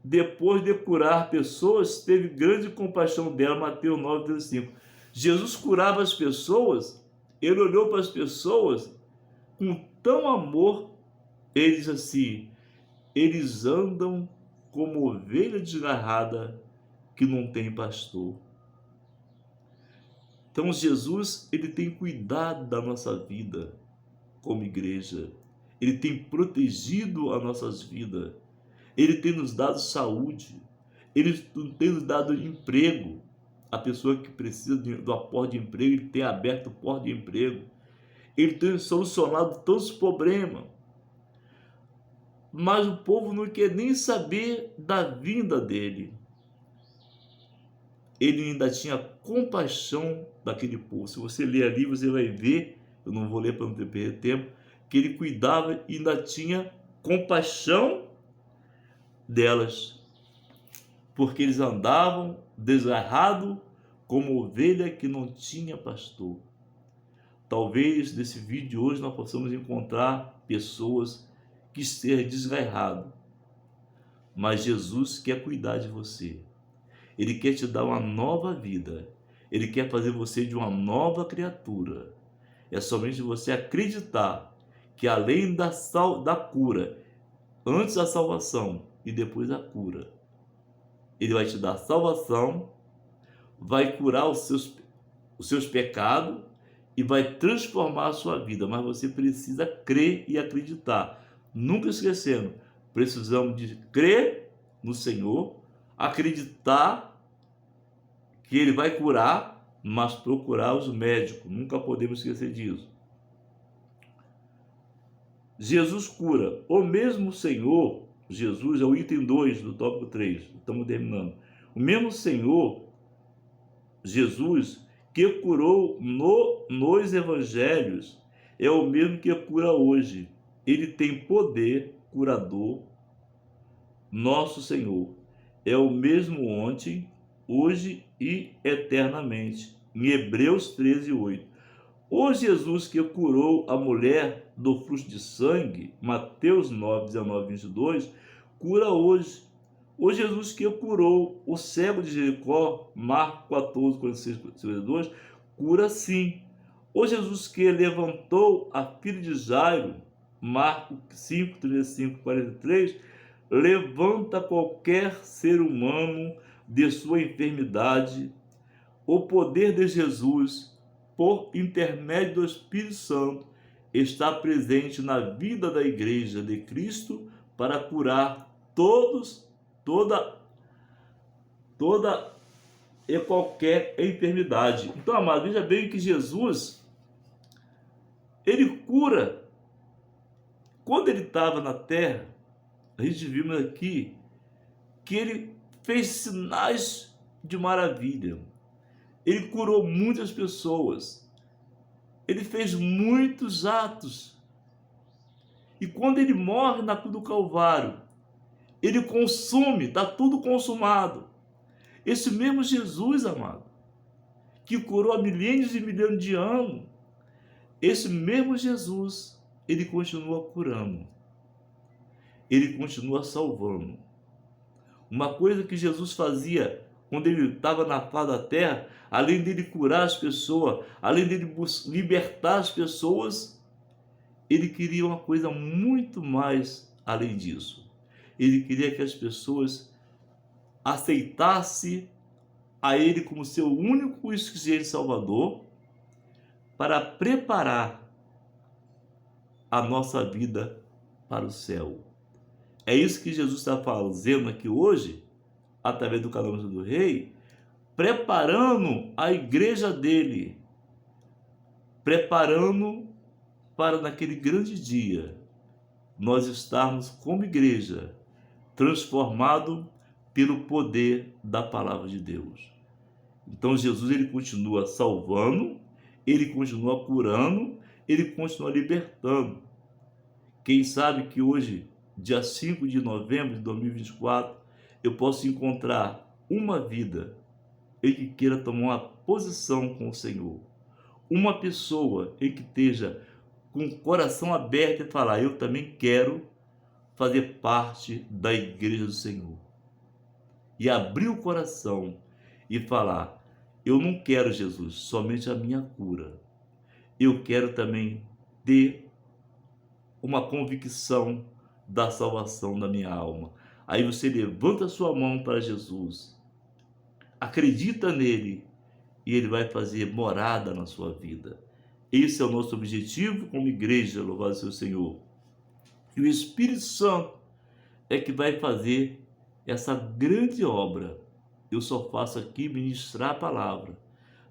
depois de curar pessoas, teve grande compaixão dela, Mateus 9:35. Jesus curava as pessoas, ele olhou para as pessoas com tão amor, ele diz assim: eles andam como ovelha desgarrada que não tem pastor. Então Jesus, ele tem cuidado da nossa vida como igreja. Ele tem protegido as nossas vidas. Ele tem nos dado saúde. Ele tem nos dado emprego. A pessoa que precisa do aporte de emprego, ele tem aberto o porta de emprego. Ele tem solucionado tantos problemas. Mas o povo não quer nem saber da vinda dele. Ele ainda tinha compaixão daquele povo. Se você ler ali, você vai ver, eu não vou ler para não perder tempo, que ele cuidava e ainda tinha compaixão delas, porque eles andavam desgarrados como ovelha que não tinha pastor. Talvez nesse vídeo de hoje nós possamos encontrar pessoas que estejam desgarradas, mas Jesus quer cuidar de você. Ele quer te dar uma nova vida. Ele quer fazer você de uma nova criatura. É somente você acreditar que além da cura, antes da salvação e depois da cura, ele vai te dar salvação, vai curar os seus pecados e vai transformar a sua vida. Mas você precisa crer e acreditar. Nunca esquecendo, precisamos de crer no Senhor, acreditar que ele vai curar, mas procurar os médicos. Nunca podemos esquecer disso. Jesus cura. O mesmo Senhor, Jesus, é o item 2 do tópico 3. Estamos terminando. O mesmo Senhor, Jesus, que curou nos evangelhos, é o mesmo que cura hoje. Ele tem poder curador. Nosso Senhor é o mesmo ontem, hoje e eternamente. Em Hebreus 13:8. O Jesus que curou a mulher do fluxo de sangue, Mateus 9:19-22, cura hoje. O Jesus que curou o cego de Jericó, Marcos 14:46-52, cura sim. O Jesus que levantou a filha de Jairo, Marcos 5:35-43, levanta qualquer ser humano de sua enfermidade. O poder de Jesus, por intermédio do Espírito Santo, está presente na vida da Igreja de Cristo para curar toda e qualquer enfermidade. Então, amado, veja bem que Jesus, ele cura. Quando ele estava na terra, a gente viu aqui que ele fez sinais de maravilha. Ele curou muitas pessoas. Ele fez muitos atos. E quando ele morre na cruz do Calvário, ele consume, está tudo consumado. Esse mesmo Jesus, amado, que curou há milênios e milênios de anos, esse mesmo Jesus, ele continua curando. Ele continua salvando. Uma coisa que Jesus fazia quando ele estava na face da terra, além dele curar as pessoas, além dele libertar as pessoas, ele queria uma coisa muito mais além disso. Ele queria que as pessoas aceitassem a ele como seu único e suficiente Salvador, para preparar a nossa vida para o céu. É isso que Jesus está fazendo aqui hoje, através do canal do Rei, preparando a igreja dele, preparando para naquele grande dia nós estarmos como igreja transformado pelo poder da palavra de Deus. Então Jesus, ele continua salvando, ele continua curando, ele continua libertando. Quem sabe que hoje, dia 5 de novembro de 2024, eu posso encontrar uma vida em que queira tomar uma posição com o Senhor. uma pessoa em que esteja com o coração aberto e falar: eu também quero fazer parte da igreja do Senhor. E abrir o coração e falar: eu não quero, Jesus, somente a minha cura. Eu quero também ter uma convicção da salvação da minha alma. Aí você levanta a sua mão para Jesus, acredita nele e ele vai fazer morada na sua vida. Esse é o nosso objetivo como igreja, louvado seja o Senhor. E o Espírito Santo é que vai fazer essa grande obra. Eu só faço aqui ministrar a palavra,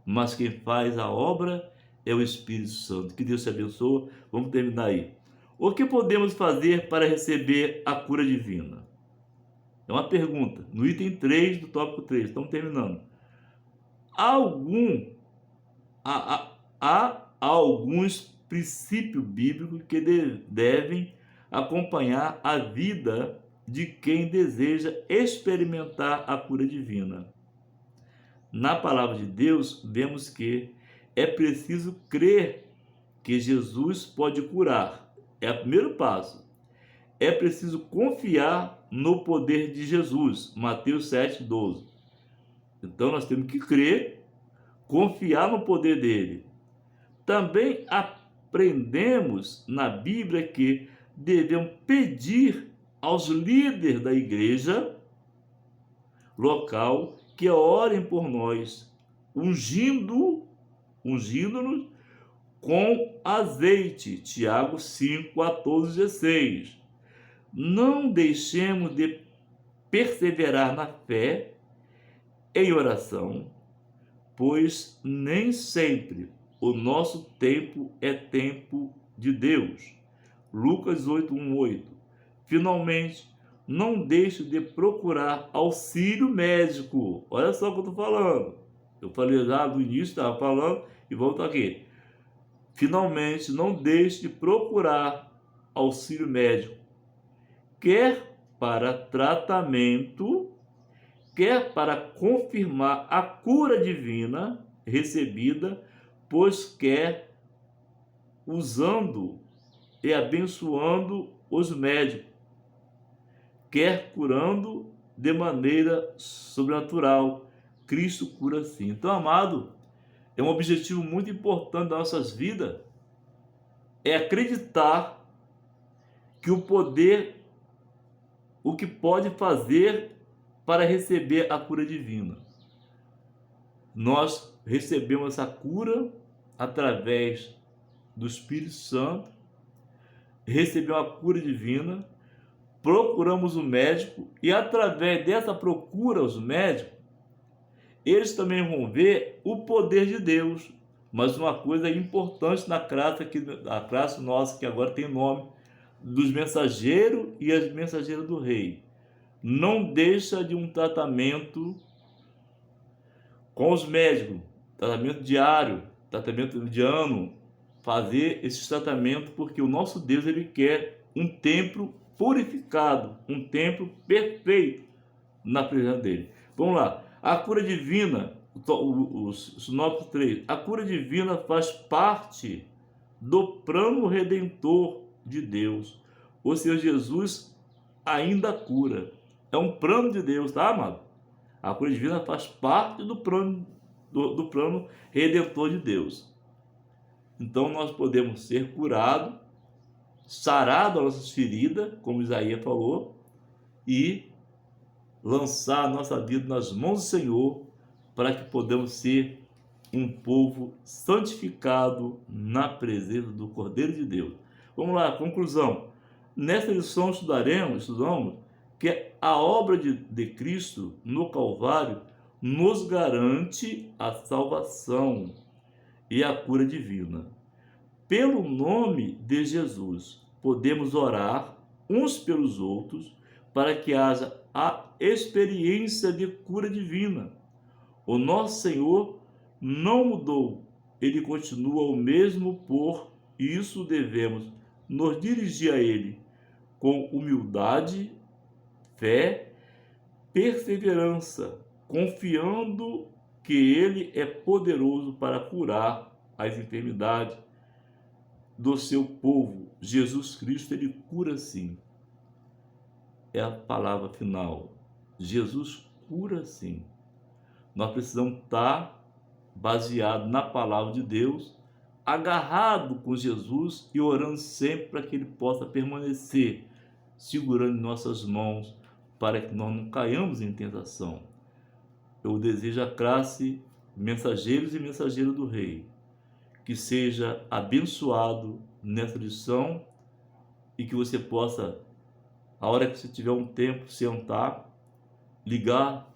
mas quem faz a obra é o Espírito Santo. Que Deus te abençoe. Vamos terminar aí. O que podemos fazer para receber a cura divina? É uma pergunta. No item 3 do tópico 3. Estamos terminando. Há alguns princípios bíblicos que devem acompanhar a vida de quem deseja experimentar a cura divina. Na palavra de Deus, vemos que é preciso crer que Jesus pode curar. É o primeiro passo. É preciso confiar no poder de Jesus. Mateus 7,12. Então nós temos que crer, confiar no poder dele. Também aprendemos na Bíblia que devemos pedir aos líderes da igreja local que orem por nós, ungindo-nos com azeite. Tiago 5, 14, 16. Não deixemos de perseverar na fé, em oração, pois nem sempre o nosso tempo é tempo de Deus. Lucas 8, 1, 8. Finalmente, não deixe de procurar auxílio médico. Olha só o que eu estou falando. Eu falei lá no início, estava falando, e volto aqui. Finalmente, não deixe de procurar auxílio médico, quer para tratamento, quer para confirmar a cura divina recebida, pois quer usando e abençoando os médicos, quer curando de maneira sobrenatural. Cristo cura sim. Então, amado, é um objetivo muito importante das nossas vidas, é acreditar que o poder, o que pode fazer para receber a cura divina. Nós recebemos essa cura através do Espírito Santo, recebemos a cura divina, procuramos o médico e através dessa procura aos médicos, eles também vão ver o poder de Deus. Mas uma coisa importante na classe, a classe nossa, que agora tem nome, dos mensageiros e as mensageiras do rei. Não deixa de um tratamento com os médicos, tratamento diário, tratamento mediano, fazer esse tratamento, porque o nosso Deus, ele quer um templo purificado, um templo perfeito na presença dele. Vamos lá. A cura divina, o sinopse 3, a cura divina faz parte do plano redentor de Deus. O Senhor Jesus ainda cura. É um plano de Deus, tá, amado? A cura divina faz parte do plano redentor de Deus. Então nós podemos ser curados, sarados as nossas feridas, como Isaías falou, e lançar a nossa vida nas mãos do Senhor, para que podamos ser um povo santificado na presença do Cordeiro de Deus. Vamos lá, conclusão. Nessa lição estudamos que a obra de Cristo no Calvário nos garante a salvação e a cura divina. Pelo nome de Jesus, podemos orar uns pelos outros para que haja a experiência de cura divina. O nosso Senhor não mudou, ele continua o mesmo, por isso devemos nos dirigir a ele com humildade, fé, perseverança, confiando que ele é poderoso para curar as enfermidades do seu povo. Jesus Cristo, ele cura sim. É a palavra final. Jesus cura sim. Nós precisamos estar baseado na palavra de Deus, agarrado com Jesus e orando sempre para que ele possa permanecer segurando em nossas mãos para que nós não caiamos em tentação. Eu desejo a classe mensageiros e mensageiras do Rei que seja abençoado nessa lição e que você possa, a hora que você tiver um tempo, sentar, ligar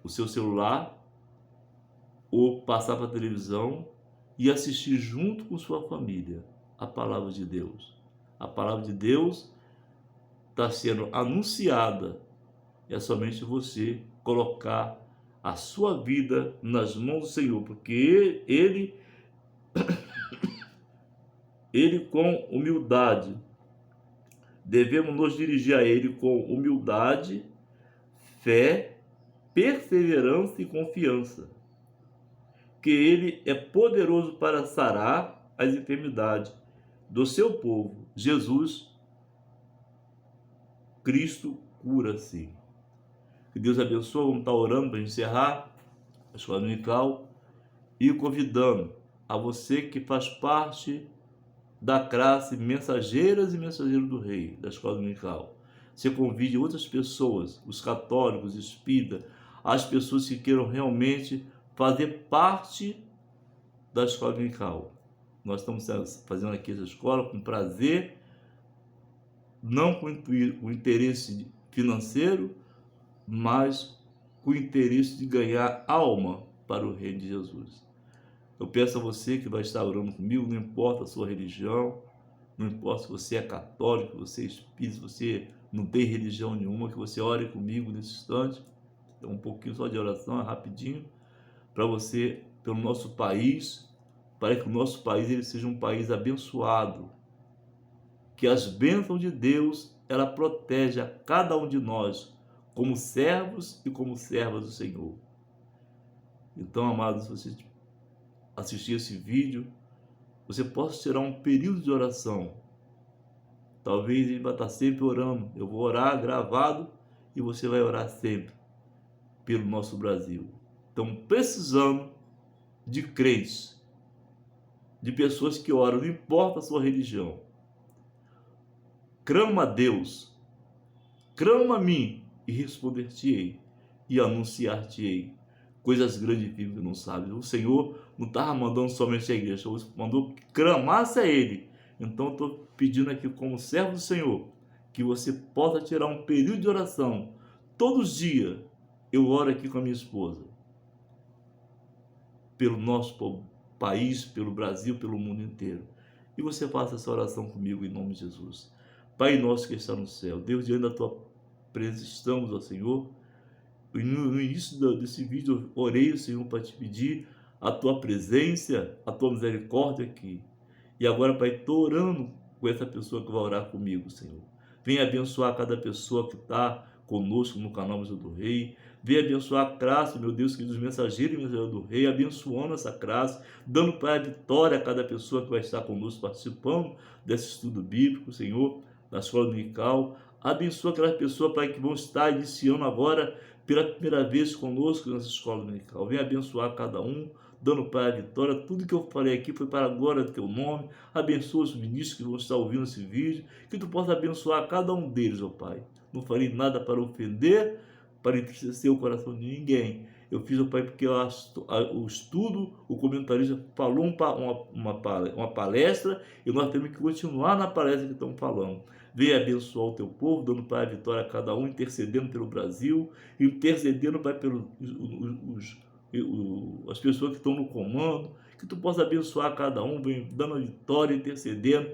o seu celular ou passar para a televisão e assistir junto com sua família a palavra de Deus. A palavra de Deus está sendo anunciada. É somente você colocar a sua vida nas mãos do Senhor, porque Ele com humildade, devemos nos dirigir a Ele com humildade, fé, perseverança e confiança, que Ele é poderoso para sarar as enfermidades do seu povo. Jesus Cristo cura sim. Que Deus abençoe. Vamos estar orando para encerrar a escola dominical e convidando a você que faz parte da classe mensageiras e mensageiros do Rei, da escola dominical. Você convide outras pessoas, os católicos, espíritas, as pessoas que queiram realmente fazer parte da escola dominical. Nós estamos fazendo aqui essa escola com prazer, não com o interesse financeiro, mas com o interesse de ganhar alma para o reino de Jesus. Eu peço a você que vai estar orando comigo, não importa a sua religião, não importa se você é católico, você é espírita, se você não tem religião nenhuma, que você ore comigo nesse instante. É um pouquinho só de oração, é rapidinho, para você, pelo nosso país, para que o nosso país ele seja um país abençoado, que as bênçãos de Deus, ela protege a cada um de nós, como servos e como servas do Senhor. Então, amados, se você assistir esse vídeo, você possa tirar um período de oração. Talvez ele vai estar sempre orando. Eu vou orar gravado e você vai orar sempre pelo nosso Brasil. Estamos precisando de crentes, de pessoas que oram, não importa a sua religião. Clama a Deus, clama a mim e responder-te-ei e anunciar-te-ei coisas grandes e firmes que não sabe. O Senhor não estava mandando somente a igreja, mandou que clamasse a Ele. Então eu estou pedindo aqui como servo do Senhor, que você possa tirar um período de oração. Todos os dias eu oro aqui com a minha esposa, pelo nosso país, pelo Brasil, pelo mundo inteiro. E você faça essa oração comigo em nome de Jesus. Pai nosso que está no céu, Deus, diante da tua presença estamos, ó Senhor. No início desse vídeo eu orei, Senhor, para te pedir a tua presença, a tua misericórdia aqui. E agora, Pai, estou orando com essa pessoa que vai orar comigo, Senhor. Venha abençoar cada pessoa que está conosco no canal Museu do Rei. Venha abençoar a classe, meu Deus, que dos mensageiros e mensageiros do Rei, abençoando essa classe, dando, Pai, a vitória a cada pessoa que vai estar conosco participando desse estudo bíblico, Senhor, da escola dominical. Abençoa aquelas pessoas, Pai, que vão estar iniciando agora pela primeira vez conosco nessa escola dominical. Venha abençoar cada um, dando, Pai, a vitória. Tudo que eu falei aqui foi para a glória do teu nome. Abençoa os ministros que vão estar ouvindo esse vídeo, que tu possa abençoar cada um deles, ó Pai. Não farei nada para ofender, para entristecer o coração de ninguém. Eu fiz, ó Pai, porque o estudo, o comentarista falou uma palestra e nós temos que continuar na palestra que estamos falando. Venha abençoar o teu povo, dando, Pai, a vitória a cada um, intercedendo pelo Brasil, intercedendo, Pai, pelos as pessoas que estão no comando, que tu possa abençoar cada um, vem dando a vitória, intercedendo,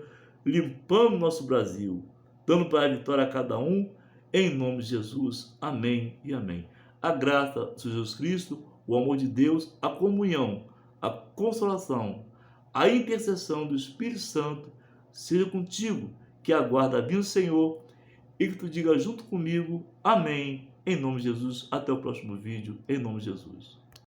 limpando o nosso Brasil, dando, Pai, a vitória a cada um, em nome de Jesus. Amém e amém. A graça de Jesus Cristo, o amor de Deus, a comunhão, a consolação, a intercessão do Espírito Santo seja contigo, que aguarda a vinda do Senhor, e que tu diga junto comigo, amém, em nome de Jesus. Até o próximo vídeo, em nome de Jesus.